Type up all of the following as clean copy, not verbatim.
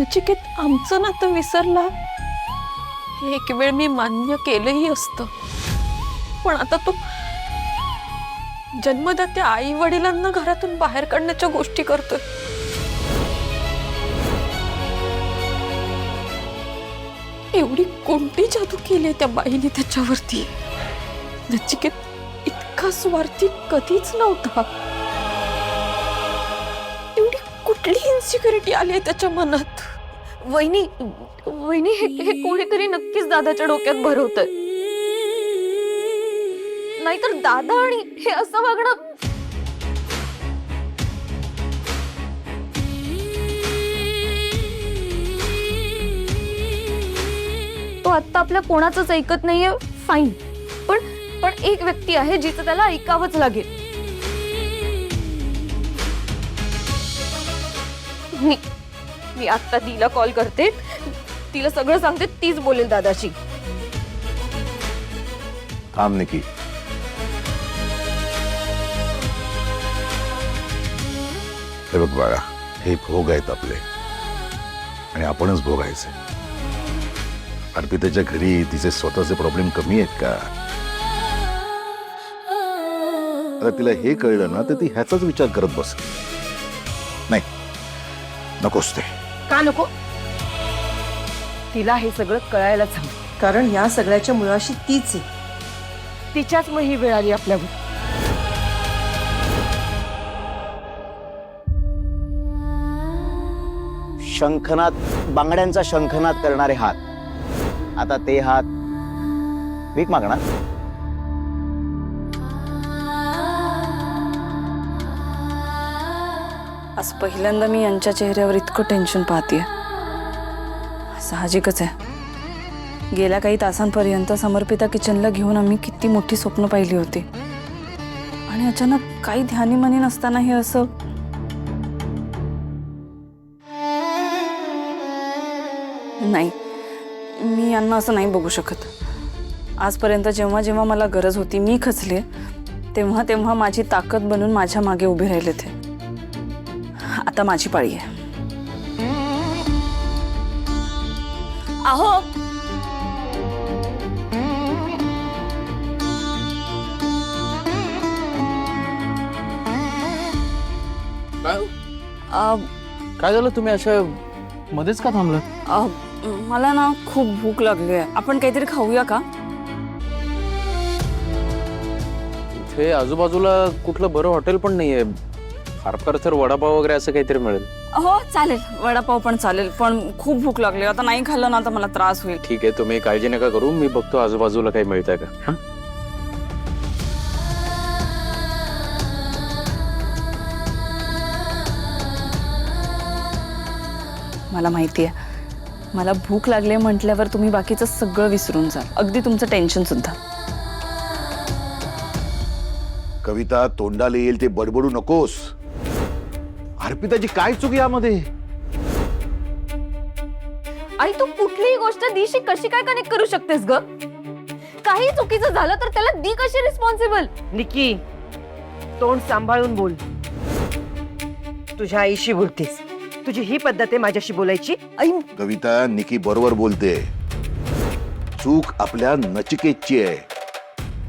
नचिकेत आमचं नातं विसरला हे एक वेळ मी मान्य केलंही असतं, पण आता तो जन्मदात्या आई वडिलांना घरातून बाहेर काढण्याच्या गोष्टी करतोय. एवढी कोणती जादू केली त्या बाईने त्याच्यावरती. नचिकेत इतका स्वार्थी कधीच नव्हता. एवढी कुठली इन्सिक्युरिटी आली आहे त्याच्या मनात. वहिनी वहिनी हे कोणीतरी नक्कीच दादाच्या डोक्यात भरवतंय. नाहीतर दादा आणि हे असं वागणं. तो आता आपल्या कोणाचंच ऐकत नाहीये, फाईन, पण एक व्यक्ती आहे जिचं त्याला ऐकावंच लागेल. मी आता तिला कॉल करते, तिला सगळं सांगते, तीच बोलेल दादाशी. थांब निकी. हे बघ बाळा, हे भोग आहेत आपले आणि आपणच भोगायचे. अर्पिताच्या घरी तिचे स्वतःचे प्रॉब्लेम कमी आहेत का? आता तिला हे कळलं ना तर ती ह्याचाच विचार करत बस. नाही, नकोच ते. का नको? तिला हे सगळं कळायलाच हवं, कारण या सगळ्याच्या मुळाशी तीच आहे. तिच्याच मग ही वेळ आली आपल्यावर. शंखनाद, बांगड्यांचा शंखनाद करणारे हात, आता ते हात भीक मागणार. आज पहिल्यांदा मी यांच्या चेहऱ्यावर इतकं टेन्शन पाहतेय. साहजिकच आहे. गेल्या काही तासांपर्यंत समर्पिता किचनला घेऊन आम्ही किती मोठी स्वप्न पाहिली होती आणि अचानक काही ध्यानीमनी नसताना हे असं. नाही, मी यांना असं नाही बघू शकत. आजपर्यंत जेव्हा जेव्हा मला गरज होती मी खचले, तेव्हा तेव्हा माझी ताकद बनून माझ्या मागे उभे राहिले ते. आता माझी पाळी आहे. अहो, काय झालं? तुम्ही अशा मध्येच का थांबलात? मला ना खूप भूक लागली आहे. आपण काहीतरी खाऊया का? इथे आजूबाजूला कुठलं बरं हॉटेल पण नाहीये. फार तर वडापाव वगैरे असं काहीतरी मिळेल. हो चालेल, वडापाव पण चालेल, पण खूप भूक लागली. आता नाही खाल्लं ना तर मला त्रास होईल. ठीक आहे, तुम्ही काळजी नका करू. मी बघतो आजूबाजूला काही मिळतंय का. मला माहिती आहे, मला भूक लागली म्हटल्यावर तुम्ही बाकीचं सगळं विसरून जा, अगदी तुमचं टेन्शन सुद्धा. कविता, तोंडाला येईल ते बडबडू नकोस. अर्पिताची काय चूक यामध्ये? आई, तू कुठलीही गोष्ट दीशी कशी काय कनेक्ट करू शकतेस ग? काही चुकीचं झालं तर त्याला दी कशी रिस्पॉन्सिबल? निकी, तोंड सांभाळून बोल. तुझ्या आईशी बोलतेस. तुझी ही पद्धत आहे माझ्याशी बोलायची? आई, कविता, निकी बरोबर बोलते. चूक आपल्या नचिकेतची आहे.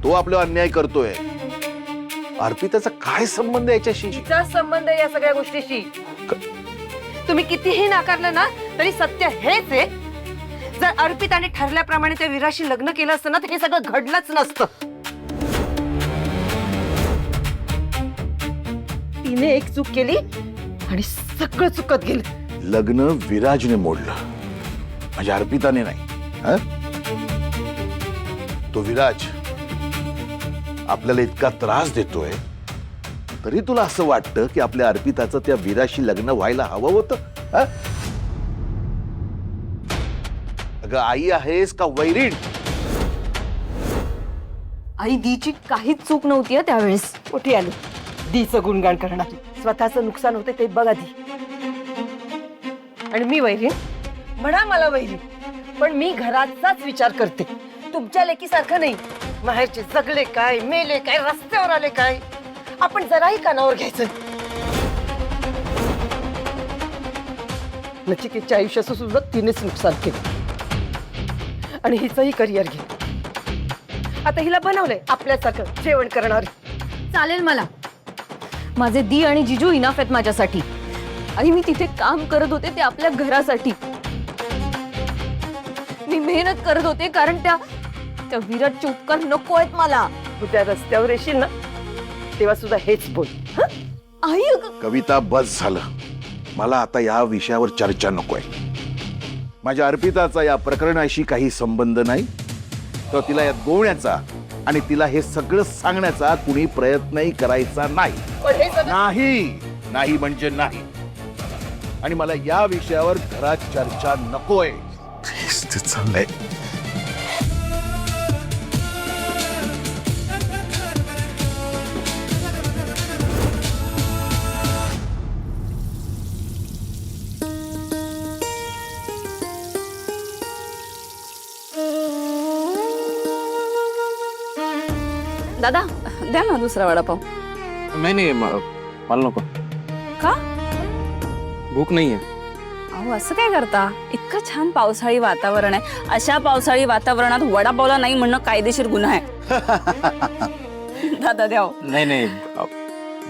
तो आपला अन्याय करतोय. अर्पिताचा काय संबंध याच्याशी? तिचा संबंध आहे या सगळ्या गोष्टीशी. तुम्ही कितीही नाकारलं ना तरी सत्य हेच आहे. जर अर्पिताने ठरल्याप्रमाणे त्या वीराशी लग्न केलं असतं ना तर हे सगळं घडलंच नसतं. तिने एक चूक केली आणि सगळं चुकत गेलं. लग्न विराजने मोडलं, म्हणजे अर्पिताने नाही. हं? तो विराज आपल्याला इतका त्रास देतोय तरी तुला असं वाटतं की आपल्या अर्पिताचं त्या विराशी लग्न व्हायला हवं होतं? हं? अगं, आई आहेस का वैरीण? आई, दीची काहीच चूक नव्हती त्यावेळेस. मोठी आली दीचं गुणगान करणारी. स्वतःचं नुकसान होते ते बघा दी. आणि मी वैरीण म्हणा, मला वैरीण, पण मी घराचाच विचार करते. तुमच्या लेकीसारखं नाही. माहेरचे जगले काय, मेले काय, रस्त्यावर आले काय, आपण जराही कानावर घ्यायचं. नचिकेतच्या आयुष्याचं सुद्धा तिनेच नुकसान केलं आणि हिचंही करिअर गेलं. आता हिला बनवलंय आपल्यासारखं जेवण करणार. चालेल मला. माझे दी आणि जिजू इनाफ आहेत माझ्यासाठी. आणि मी तिथे काम करत होते ते आपल्या घरासाठी. मी मेहनत करत होते कारण त्या विराटचे उपकार नको आहेत मला. तू त्या रस्त्यावर येशील ना तेव्हा सुद्धा हेच बोल. आई कविता, बस झालं. मला आता या विषयावर चर्चा नकोय. माझ्या अर्पिताचा या प्रकरणाशी काही संबंध नाही. तर तिला यात गोवण्याचा आणि तिला हे सगळं सांगण्याचा कुणी प्रयत्नही करायचा नाही. नाही नाही म्हणजे नाही. आणि मला या विषयावर घरात चर्चा नकोय. ते चाललंय. दादा द्या ना दुसरा वडापाव. नाही मला नको. का? भूक नाहीये. अहो असं काय करता? इतकं छान पावसाळी वातावरण आहे. अशा पावसाळी वातावरणात वडापावला नाही म्हणणं कायदेशीर गुन्हा आहे. दादा द्या. नाही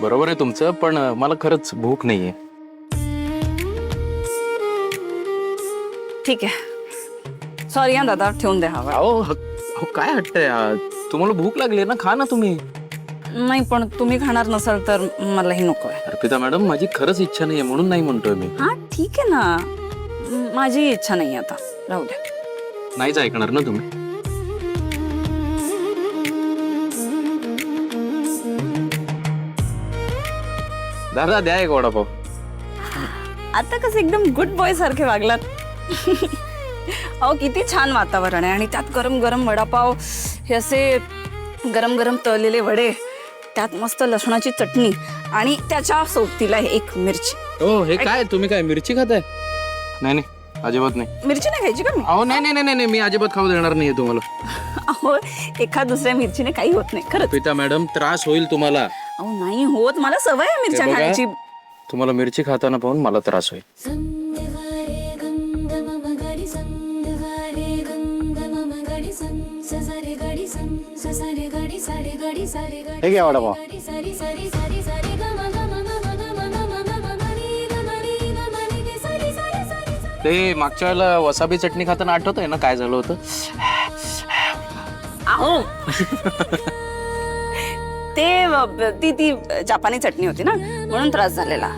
बरोबर आहे तुमचं, पण मला खरंच भूक नाहीये. ठीक आहे. सॉरी हा दादा, ठेवून द्या हवा. अहो काय हट्टय? तुम्हाला भूक लागली ना, खा ना तुम्ही. नाही पण तुम्ही खाणार नसाल तर मलाही नको आहे. अर्पिता मॅडम, माझी खरंच इच्छा नाहीये म्हणून नाही म्हणतोय मी. हा ठीक आहे ना, माझी इच्छा नाही आता, राहू द्या. नाहीच ऐकणार ना तुम्ही. दादा द्या एक वडापाव. आता कसं एकदम गुड बॉय सारखे वागलात. अहो किती छान वातावरण आहे आणि त्यात गरम गरम वडापाव, हे असे गरम गरम तळलेले वडे, त्यात मस्त लसणाची चटणी आणि त्याच्या सोबतीला एक मिरची. हो हे काय, तुम्ही काय मिरची खाताय? नाही अजिबात नाही. मिरची नाही खायची का मी? अहो नाही मी अजिबात खाऊ देणार नाहीये तुम्हाला. अहो एखाद दुसऱ्या मिरचीने काही होत नाही खरंच. अर्पिता मॅडम, त्रास होईल तुम्हाला. अहो नाही होत, मला सवय आहे मिरच्या हे बघा, खायची. तुम्हाला मिरची खाताना पाहून मला त्रास होईल. हे घ्या वडापाव. ते मागच्या वेळेला वसाबी चटणी खाताना आठवतंय ना काय झालं होतं? अहो ते ती जापानी चटणी होती ना म्हणून त्रास झालेला.